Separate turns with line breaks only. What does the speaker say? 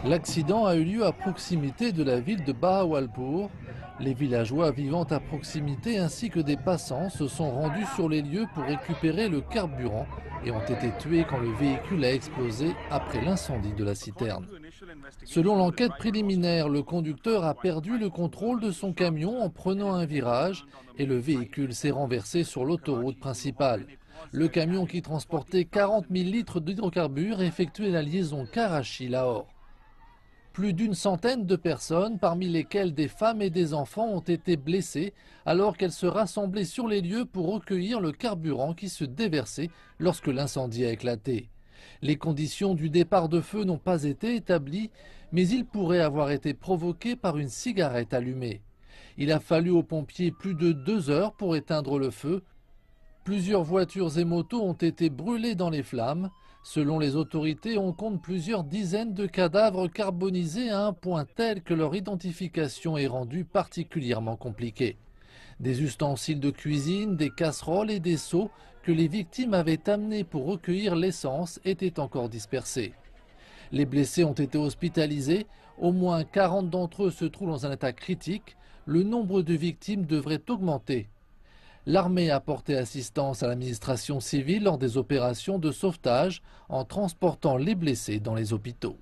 L'accident a eu lieu à proximité de la ville de Bahawalpur. Les villageois vivant à proximité ainsi que des passants se sont rendus sur les lieux pour récupérer le carburant et ont été tués quand le véhicule a explosé après l'incendie de la citerne. Selon l'enquête préliminaire, le conducteur a perdu le contrôle de son camion en prenant un virage et le véhicule s'est renversé sur l'autoroute principale. Le camion qui transportait 40 000 litres d'hydrocarbures effectuait la liaison Karachi-Lahore. Plus d'une centaine de personnes, parmi lesquelles des femmes et des enfants, ont été blessées alors qu'elles se rassemblaient sur les lieux pour recueillir le carburant qui se déversait lorsque l'incendie a éclaté. Les conditions du départ de feu n'ont pas été établies, mais il pourrait avoir été provoqué par une cigarette allumée. Il a fallu aux pompiers plus de 2 heures pour éteindre le feu. Plusieurs voitures et motos ont été brûlées dans les flammes. Selon les autorités, on compte plusieurs dizaines de cadavres carbonisés à un point tel que leur identification est rendue particulièrement compliquée. Des ustensiles de cuisine, des casseroles et des seaux que les victimes avaient amenés pour recueillir l'essence étaient encore dispersés. Les blessés ont été hospitalisés. Au moins 40 d'entre eux se trouvent dans un état critique. Le nombre de victimes devrait augmenter. L'armée a porté assistance à l'administration civile lors des opérations de sauvetage en transportant les blessés dans les hôpitaux.